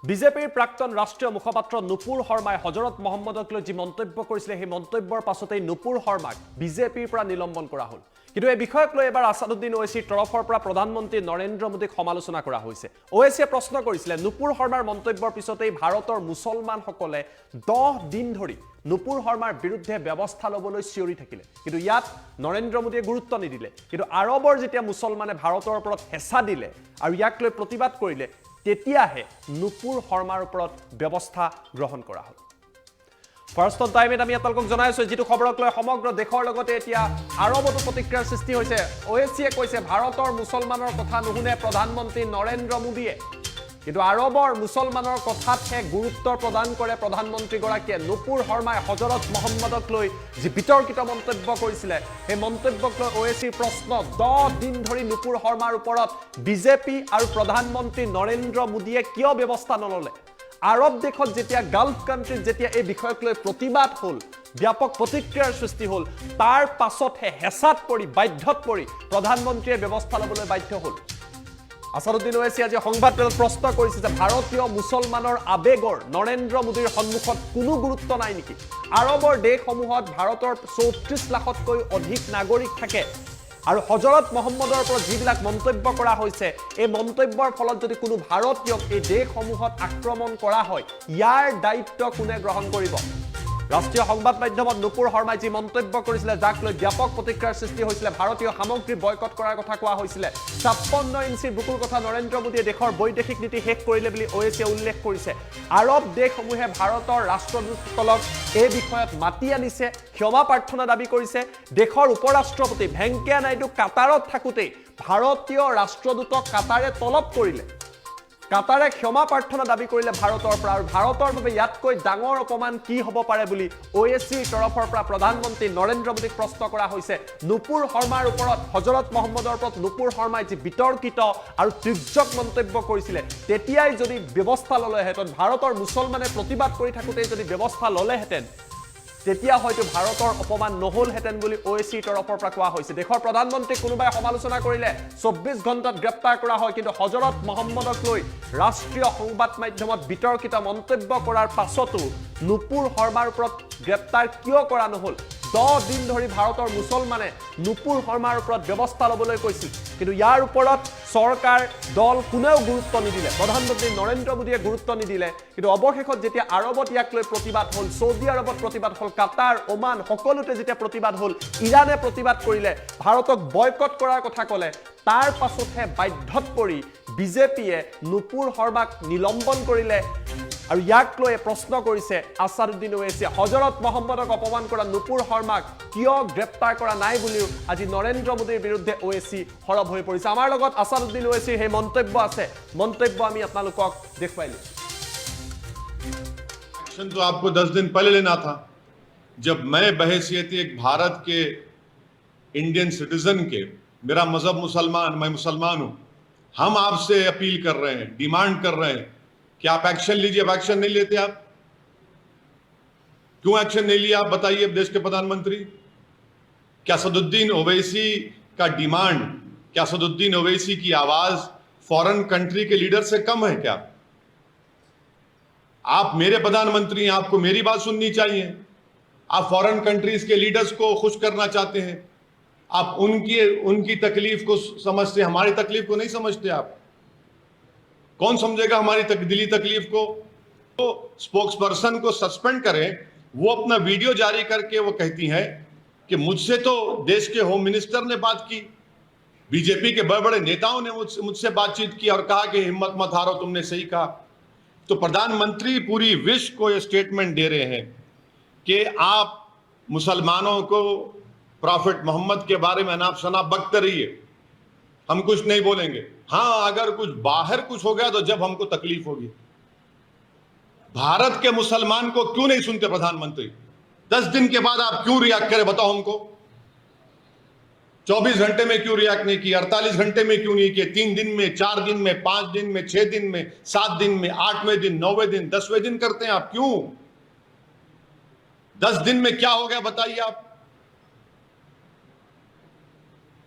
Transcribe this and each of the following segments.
বিজেপিৰ প্ৰাক্তন ৰাষ্ট্ৰীয় মুখপাত্ৰ নুপুৰ শৰ্মাই হজৰত মহম্মদক লৈ যি মন্তব্য কৰিছিলে সেই মন্তব্যৰ পাছতেই নুপুৰ শৰ্মাক বিজেপিৰ পৰা নিলম্বন কৰা হ'ল। কিন্তু এই বিষয়ক লৈ এবাৰ আছাদুদ্দিন ওৱেইছিৰ তৰফৰ পৰা প্ৰধানমন্ত্ৰী নৰেন্দ্ৰ মোদীক সমালোচনা কৰা হৈছে। ওৱেইছিয়ে প্ৰশ্ন কৰিছিলে নুপুৰ শৰ্মাৰ মন্তব্যৰ পিছতেই ভাৰতৰ মুছলমানসকলে 10 দিন ধৰি নুপুৰ শৰ্মাৰ বিৰুদ্ধে ব্যৱস্থা ল'বলৈ চিঞৰি থাকিলে, কিন্তু ইয়াত নৰেন্দ্ৰ মোদীয়ে গুৰুত্ব নিদিলে। কিন্তু আৰবৰ যেতিয়া মুছলমানে ভাৰতৰ ওপৰত হেঁচা দিলে আৰু ইয়াক লৈ প্ৰতিবাদ কৰিলে, তেতিয়াহে নুপুৰ শৰ্মাৰ ওপৰত ব্যৱস্থা গ্ৰহণ কৰা হ'ল। ফাৰ্ষ্ট অন টাইমত আমি আপোনালোকক জনাই আছোঁ যিটো খবৰক লৈ সমগ্ৰ দেশৰ লগতে এতিয়া আৰবতো প্ৰতিক্ৰিয়াৰ সৃষ্টি হৈছে। ওৱেইছিয়ে কৈছে ভাৰতৰ মুছলমানৰ কথা নুশুনে প্ৰধানমন্ত্ৰী নৰেন্দ্ৰ মোদীয়ে, কিন্তু আৰবৰ মুছলমানৰ কথাতহে গুৰুত্ব প্ৰদান কৰে প্ৰধানমন্ত্ৰীগৰাকীয়ে। নুপুৰ শৰ্মাই হজৰত মহম্মদক লৈ যি বিতৰ্কিত মন্তব্য কৰিছিলে, সেই মন্তব্যক লৈ ওৱেইছিৰ প্ৰশ্ন, 10 দিন ধৰি নুপুৰ শৰ্মাৰ ওপৰত বিজেপি আৰু প্ৰধানমন্ত্ৰী নৰেন্দ্ৰ মোদীয়ে কিয় ব্যৱস্থা নল'লে? আৰব দেশত যেতিয়া গাল্ফ কাণ্ট্ৰিত যেতিয়া এই বিষয়ক লৈ প্ৰতিবাদ হ'ল, ব্যাপক প্ৰতিক্ৰিয়াৰ সৃষ্টি হ'ল, তাৰ পাছতহে হেঁচাত পৰি বাধ্যত পৰি প্ৰধানমন্ত্ৰীয়ে ব্যৱস্থা ল'বলৈ বাধ্য হ'ল। আছাদুদ্দিন ওৱেইছিয়ে আজি সংবাদমেলত প্ৰশ্ন কৰিছে যে ভাৰতীয় মুছলমানৰ আৱেগৰ নৰেন্দ্ৰ মোদীৰ সন্মুখত কোনো গুৰুত্ব নাই নেকি? আৰবৰ দেশসমূহত ভাৰতৰ 34 লাখতকৈ অধিক নাগৰিক থাকে আৰু হজৰত মহম্মদৰ ওপৰত যিবিলাক মন্তব্য কৰা হৈছে, এই মন্তব্যৰ ফলত যদি কোনো ভাৰতীয়ক এই দেশসমূহত আক্ৰমণ কৰা হয়, ইয়াৰ দায়িত্ব কোনে গ্ৰহণ কৰিব? ৰাষ্ট্ৰীয় সংবাদ মাধ্যমত নুপুৰ শৰ্মাই যি মন্তব্য কৰিছিলে, যাক লৈ ব্যাপক প্ৰতিক্ৰিয়াৰ সৃষ্টি হৈছিলে, ভাৰতীয় সামগ্ৰী বয়কট কৰাৰ কথা কোৱা হৈছিলে, 56 ইঞ্চিৰ বুকুৰ কথা নৰেন্দ্ৰ মোদীয়ে দেশৰ বৈদেশিক নীতি শেষ কৰিলে বুলি ওৱেইছিয়ে উল্লেখ কৰিছে। আৰব দেশসমূহে ভাৰতৰ ৰাষ্ট্ৰদূতসকলক এই বিষয়ত মাতি আনিছে, ক্ষমা প্ৰাৰ্থনা দাবী কৰিছে। দেশৰ উপৰাষ্ট্ৰপতি ভেংকায়া নাইডু কাটাৰত থাকোঁতেই ভাৰতীয় ৰাষ্ট্ৰদূতক কাটাৰে তলব কৰিলে, কাটাৰে ক্ষমা প্ৰাৰ্থনা দাবী কৰিলে ভাৰতৰ পৰা। আৰু ভাৰতৰ বাবে ইয়াতকৈ ডাঙৰ অপমান কি হ'ব পাৰে বুলি ওৱেইছিৰ তৰফৰ পৰা প্ৰধানমন্ত্ৰী নৰেন্দ্ৰ মোদীক প্ৰশ্ন কৰা হৈছে। নুপুৰ শৰ্মাৰ ওপৰত, হজৰত মহম্মদৰ ওপৰত নুপুৰ শৰ্মাই যি বিতৰ্কিত আৰু তীৰ্যক মন্তব্য কৰিছিলে, তেতিয়াই যদি ব্যৱস্থা ল'লেহেঁতেন, ভাৰতৰ মুছলমানে প্ৰতিবাদ কৰি থাকোঁতেই যদি ব্যৱস্থা ল'লেহেঁতেন, তেতিয়া হয়তো ভাৰতৰ অপমান নহ'লহেঁতেন বুলি ওৱেইছিৰ তৰফৰ পৰা কোৱা হৈছে। দেশৰ প্ৰধানমন্ত্ৰীক কোনোবাই সমালোচনা কৰিলে 24 ঘণ্টাত গ্ৰেপ্তাৰ কৰা হয়, কিন্তু হজৰত মহম্মদক লৈ ৰাষ্ট্ৰীয় সংবাদ মাধ্যমত বিতৰ্কিত মন্তব্য কৰাৰ পাছতো নুপুৰ শৰ্মাৰ ওপৰত গ্ৰেপ্তাৰ কিয় কৰা নহ'ল? 10 দিন ধৰি ভাৰতৰ মুছলমানে নুপুৰ শৰ্মাৰ ওপৰত ব্যৱস্থা ল'বলৈ কৈছিল, কিন্তু ইয়াৰ ওপৰত চৰকাৰ দল কোনেও গুৰুত্ব নিদিলে, প্ৰধানমন্ত্ৰী নৰেন্দ্ৰ মোদীয়ে গুৰুত্ব নিদিলে। কিন্তু অৱশেষত যেতিয়া আৰবত ইয়াক লৈ প্ৰতিবাদ হ'ল, ছৌদি আৰবত প্ৰতিবাদ হ'ল, কাটাৰ, ওমান সকলোতে যেতিয়া প্ৰতিবাদ হ'ল, ইৰাণে প্ৰতিবাদ কৰিলে, ভাৰতক বয়কট কৰাৰ কথা ক'লে, তাৰ পাছতহে বাধ্যত পৰি বিজেপিয়ে নুপুৰ শৰ্মাক নিলম্বন কৰিলে। আৰু ইয়াক লৈ প্ৰশ্ন কৰিছে আছাদুদ্দিন ওৱেইছিয়ে, হজৰত মহম্মদক অপমান কৰা নুপুৰ শৰ্মাক কিয় গ্ৰেপ্তাৰ কৰা নাই বুলিও আজি নৰেন্দ্ৰ মোদীৰ বিৰুদ্ধে ওৱেইছি সৰব হৈ পৰিছে। আমাৰ লগত আছাদুদ্দিন ওৱেইছিৰ সেই মন্তব্য আছে, মন্তব্য আমি আপোনালোকক দেখুৱাই লৈছোঁ। एक्शन तो आपको 10 दिन पहले लेना था, जब मैं बहैसियत एक भारत के इंडियन सिटीजन के, मेरा मजहब मुसलमान, मैं मुसलमान हूं, हम आपसे अपील कर रहे हैं, डिमांड कर रहे हैं कि आप एक्शन लीजिए। अब एक्शन नहीं लेते आप, क्यों एक्शन नहीं लिया आप बताइए देश के प्रधानमंत्री? क्या असदुद्दीन ओवैसी का डिमांड, क्या असदुद्दीन ओवैसी की आवाज फॉरेन कंट्री के लीडर से कम है क्या? आप मेरे प्रधानमंत्री हैं, आपको मेरी बात सुननी चाहिए। आप फॉरेन कंट्रीज के लीडर्स को खुश करना चाहते हैं, आप उनकी तकलीफ को समझते, हमारी तकलीफ को नहीं समझते। आप कौन समझेगा हमारी दिली तकलीफ को? तो स्पोक्स पर्सन को सस्पेंड करें, वो अपना वीडियो जारी करके वो कहती हैं कि मुझसे तो देश के होम मिनिस्टर ने बात की, बीजेपी के बड़े बड़े नेताओं ने मुझसे बातचीत की और कहा कि हिम्मत मत हारो, तुमने सही कहा। तो प्रधानमंत्री पूरी विश्व को यह स्टेटमेंट दे रहे हैं कि आप मुसलमानों को प्रॉफिट मोहम्मद के बारे में अनाप शनाप बकते रहिए, हम कुछ नहीं बोलेंगे। हां, अगर कुछ बाहर कुछ हो गया तो जब हमको तकलीफ होगी। भारत के मुसलमान को क्यों नहीं सुनते प्रधानमंत्री? 10 दिन के बाद आप क्यों रिएक्ट करें बताओ हमको? 24 घंटे में क्यों रिएक्ट नहीं किया? 48 घंटे में क्यों नहीं किया? 3 दिन में, 4 दिन में, 5 दिन में, 6 दिन में, 7 दिन में, 8वें दिन, 9वें दिन, 10वें दिन करते हैं आप क्यों? 10 दिन में क्या हो गया बताइए आप?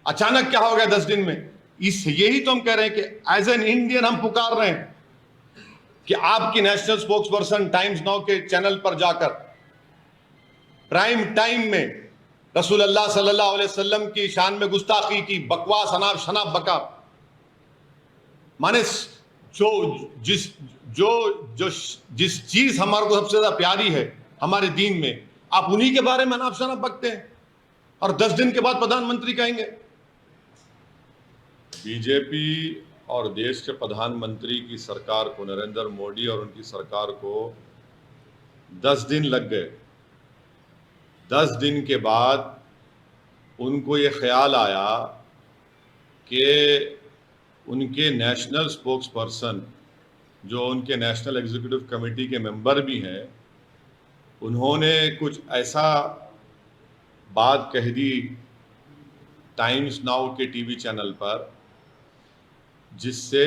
अचानक क्या हो गया 10 दिन में? यही तो हम कह रहे हैं कि एज एन इंडियन हम पुकार रहे हैं कि आपकी national spokes person times now के चैनल पर जाकर प्राइम टाइम में रसूल अल्लाह सल्लल्लाहु अलैहि वसल्लम की शान में गुस्ताखी की, बकवास, अनाप शनाप बका, माने जिस चीज हमारे को सबसे ज्यादा प्यारी है हमारे दीन में, आप उन्हीं के बारे में अनाप शनाप बकते हैं और 10 दिन के बाद प्रधानमंत्री कहेंगे। बीजेपी और देश के प्रधानमंत्री की सरकार को, नरेंद्र मोदी और उनकी सरकार को 10 दिन लग गए। 10 दिन के बाद उनको ये ख्याल आया कि उनके नेशनल स्पोक्स पर्सन, जो उनके नेशनल एग्जीक्यूटिव कमेटी के मेंबर भी हैं, उन्होंने कुछ ऐसा बात कह दी टाइम्स नाउ के टीवी चैनल पर जिससे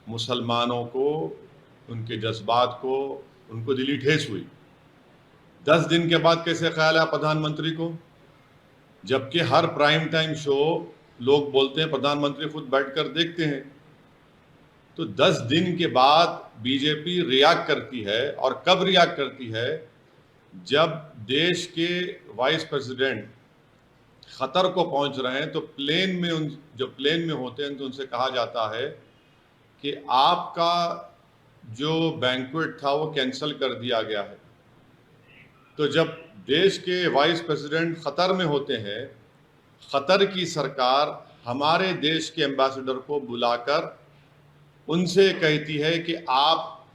मुसलमानों को, उनके जज्बात को, उनको दिली ठेस हुई। 10 दिन के बाद कैसे ख्याल है प्रधानमंत्री को, जबकि हर प्राइम टाइम शो लोग बोलते हैं प्रधानमंत्री खुद बैठकर देखते हैं। तो 10 दिन के बाद बीजेपी रिएक्ट करती है, और कब रिएक्ट करती है, जब देश के वाइस प्रेसिडेंट खतर को पहुंच रहे हैं तो प्लेन में जब प्लेन में होते हैं तो उनसे कहा जाता है कि आपका जो बैंक्वेट था वो कैंसिल कर दिया गया है। तो जब देश के वाइस प्रेसिडेंट खतर में होते हैं, खतर की सरकार हमारे देश के एम्बेसडर को बुलाकर उनसे कहती है कि आप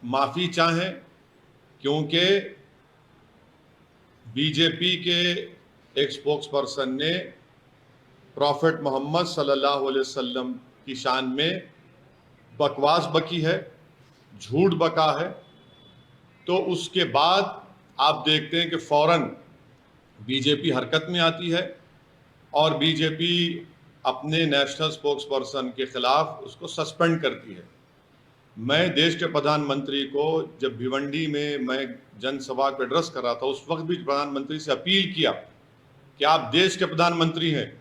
माफ़ी चाहें, क्योंकि बीजेपी के एक स्पोक्स पर्सन ने प्रॉफिट मोहम्मद सल्लल्लाहु अलैहि वसल्लम की शान में बकवास बकी है, झूठ बका है। तो उसके बाद आप देखते हैं कि फौरन बीजेपी हरकत में आती है और बीजेपी अपने नेशनल स्पोक्स पर्सन के खिलाफ उसको सस्पेंड करती है। मैं देश के प्रधानमंत्री को जब भिवंडी में मैं जनसभा को एड्रेस कर रहा था, उस वक्त भी प्रधानमंत्री से अपील किया कि आप देश के प्रधानमंत्री हैं,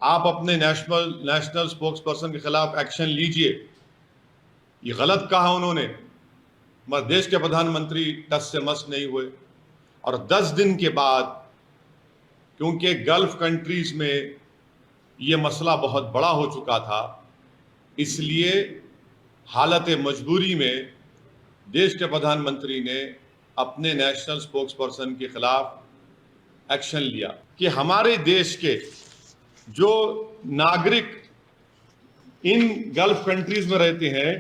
आप अपने नेशनल स्पोक्स पर्सन के खिलाफ एक्शन लीजिए। ये गलत कहा उन्होंने, मगर देश के प्रधानमंत्री टस से मस नहीं हुए। और 10 दिन के बाद, क्योंकि गल्फ कंट्रीज में ये मसला बहुत बड़ा हो चुका था, इसलिए हालत मजबूरी में देश के प्रधानमंत्री ने अपने नेशनल स्पोक्स पर्सन के खिलाफ एक्शन लिया कि हमारे देश के जो नागरिक इन गल्फ कंट्रीज में रहते हैं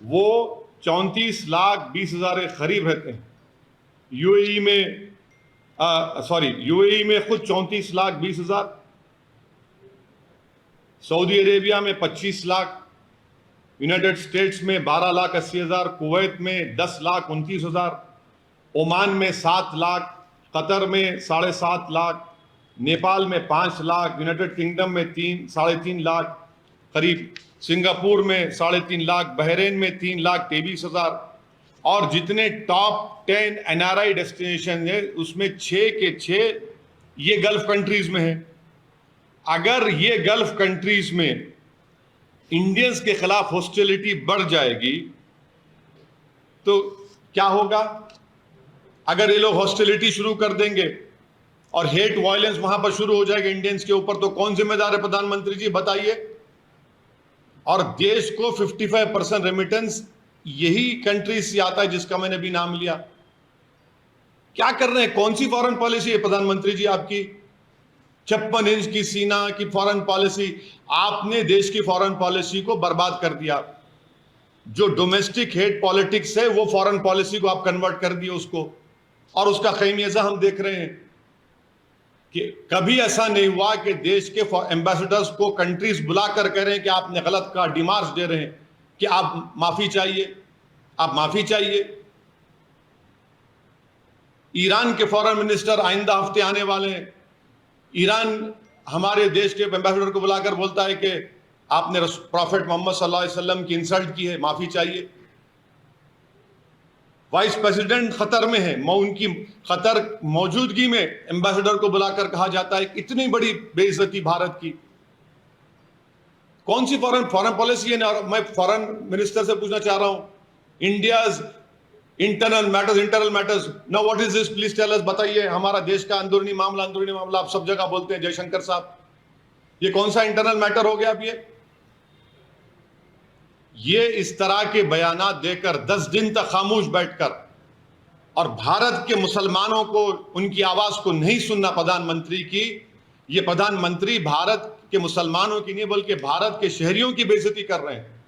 वो 34,20,000 के करीब रहते हैं। यूएई में खुद 34,20,000, सऊदी अरेबिया में 25 लाख, यूनाइटेड स्टेट्स में 12,80,000, कुवैत में 10,29,000, ओमान में 7 लाख, कतर में 7.5 लाख, नेपाल में 5 लाख, यूनाइटेड किंगडम में 3-3.5 लाख करीब, सिंगापुर में 3.5 लाख, बहरीन में 3,23,000, और जितने टॉप 10 एनआरआई डेस्टिनेशन है उसमें 6 के 6 ये गल्फ कंट्रीज में है। अगर ये गल्फ कंट्रीज में इंडियंस के खिलाफ हॉस्टिलिटी बढ़ जाएगी तो क्या होगा? अगर ये लोग हॉस्टिलिटी शुरू कर देंगे और हेट वायलेंस वहां पर शुरू हो जाएगा इंडियंस के ऊपर, तो कौन जिम्मेदार है? प्रधानमंत्री जी बताइए। और देश को 55% रेमिटेंस यही कंट्री से आता है जिसका मैंने भी नाम लिया। क्या कर रहे हैं? कौन सी फॉरेन पॉलिसी है प्रधानमंत्री जी आपकी? 56 इंच की सीना की फॉरेन पॉलिसी, आपने देश की फॉरेन पॉलिसी को बर्बाद कर दिया। जो डोमेस्टिक हेट पॉलिटिक्स है वो फॉरेन पॉलिसी को आप कन्वर्ट कर दिए उसको, और उसका खैमियाजा हम देख रहे हैं कि कभी ऐसा नहीं हुआ कि देश के एम्बेसडर्स को कंट्रीज बुलाकर कह रहे हैं कि आपने गलत कहा, डिमार्च दे रहे हैं कि आप माफी चाहिए, आप माफी चाहिए। ईरान के फॉरेन मिनिस्टर आइंदा हफ्ते आने वाले हैं। ईरान हमारे देश के एम्बेसडर को बुलाकर बोलता है कि आपने प्रॉफिट मोहम्मद सल्लल्लाहु अलैहि वसल्लम की इंसल्ट की है, माफी चाहिए। वाइस प्रेसिडेंट खतर में है, उनकी खतर मौजूदगी में एम्बेसडर को बुलाकर कहा जाता है इतनी बड़ी बेइज्जती भारत की। कौन सी फॉरेन फॉरेन पॉलिसी है? और मैं फॉरेन मिनिस्टर से पूछना चाह रहा हूं, India's internal matters now what is this, please tell us, बताइए। हमारा देश का अंदरूनी मामला आप सब जगह बोलते हैं जयशंकर साहब, ये कौन सा इंटरनल मैटर हो गया? अब ये इस तरह के बयानात देकर 10 दिन तक खामोश बैठकर और भारत के मुसलमानों को उनकी आवाज को नहीं सुनना प्रधानमंत्री की, ये प्रधानमंत्री भारत के मुसलमानों की नहीं बल्कि भारत के शहरियों की बेइज्जती कर रहे हैं।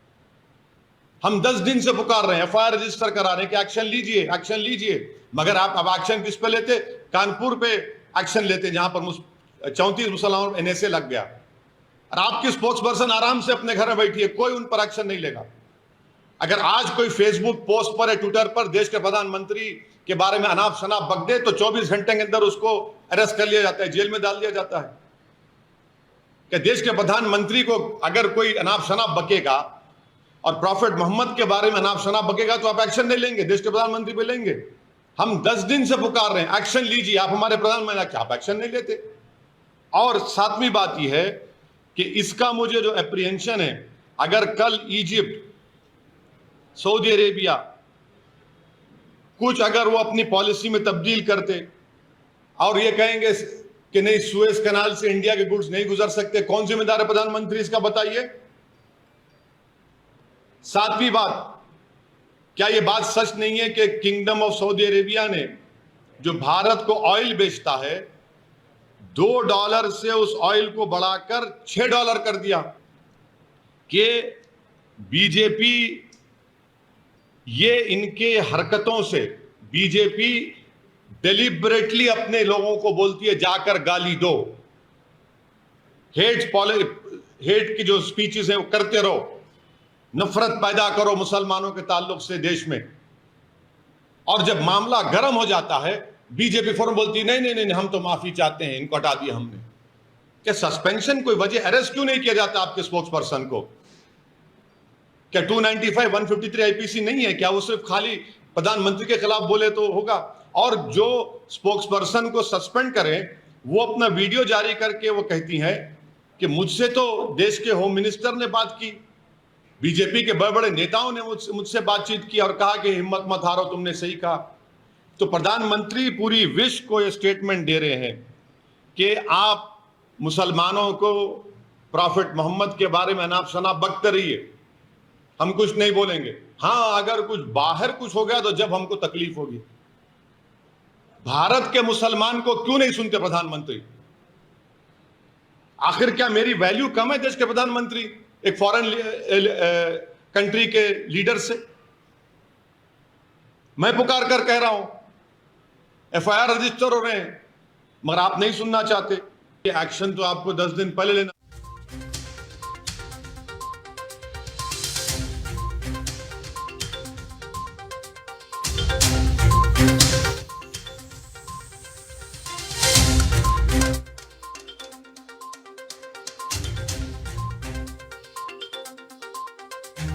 हम 10 दिन से पुकार रहे हैं, एफआईआर रजिस्टर करा रहे हैं कि एक्शन लीजिए, मगर आप अब एक्शन किस पे लेते? कानपुर पे एक्शन लेते जहां पर 34 मुसलमानों पर एनएसए लग गया, और आपकी स्पोक्स पर्सन आराम से अपने घर में बैठी है, कोई उन पर एक्शन नहीं लेगा। अगर आज कोई फेसबुक पोस्ट पर या ट्विटर पर देश के प्रधानमंत्री के बारे में अनाप शनाप बक दे तो 24 घंटे के अंदर उसको अरेस्ट कर लिया जाता है, जेल में डाल दिया जाता है। कि देश के प्रधानमंत्री को अगर कोई अनाप शनाप बकेगा और प्रॉफेट मोहम्मद के बारे में अनाप शनाप बकेगा तो आप एक्शन नहीं लेंगे, देश के प्रधानमंत्री पे लेंगे। हम 10 दिन से पुकार रहे हैं, एक्शन लीजिए, आप हमारे प्रधानमंत्री, आप एक्शन नहीं लेते। और सातवीं बात यह है कि इसका मुझे जो एप्रीहेंशन है, अगर कल इजिप्ट, सऊदी अरेबिया कुछ अगर वो अपनी पॉलिसी में तब्दील करते और ये कहेंगे कि नहीं सुएज कैनाल से इंडिया के गुड्स नहीं गुजर सकते, कौन जिम्मेदार है प्रधानमंत्री इसका, बताइए। सातवीं बात, क्या यह बात सच नहीं है कि किंगडम ऑफ सऊदी अरेबिया ने जो भारत को ऑयल बेचता है $2 से उस ऑयल को बढ़ाकर $6 कर दिया? कि बीजेपी ये इनके हरकतों से बीजेपी डेलिबरेटली अपने लोगों को बोलती है जाकर गाली दो, हेट की जो स्पीचेस हैं वो करते रहो, नफरत पैदा करो मुसलमानों के ताल्लुक से देश में। और जब मामला गर्म हो जाता है बीजेपी फौरन बोलती है नहीं नहीं नहीं हम तो माफी चाहते हैं, इनको हटा दिया हमने। क्या सस्पेंशन कोई वजह, अरेस्ट क्यों नहीं किया जाता आपके स्पोक्स पर्सन को? क्या 295 153 आईपीसी नहीं है क्या? वो सिर्फ खाली प्रधानमंत्री के खिलाफ बोले तो होगा? और जो स्पोक्स पर्सन को सस्पेंड करें वो अपना वीडियो जारी करके वो कहती हैं कि मुझसे तो देश के होम मिनिस्टर ने बात की, बीजेपी के बड़े बड़े नेताओं ने मुझसे बातचीत की और कहा कि हिम्मत मत हारो, तुमने सही कहा। तो प्रधानमंत्री पूरी विश्व को यह स्टेटमेंट दे रहे हैं कि आप मुसलमानों को प्रॉफेट मोहम्मद के बारे में अनाप शनाप बकते रहिए, हम कुछ नहीं बोलेंगे। हां, अगर कुछ बाहर कुछ हो गया तो जब हमको तकलीफ होगी। भारत के मुसलमान को क्यों नहीं सुनते प्रधानमंत्री? आखिर क्या मेरी वैल्यू कम है देश के प्रधानमंत्री एक फॉरेन कंट्री के लीडर से? मैं पुकार कर कह रहा हूं, एफआईआर रजिस्टर हो रहे हैं, मगर आप नहीं सुनना चाहते। एक्शन तो आपको 10 दिन पहले लेना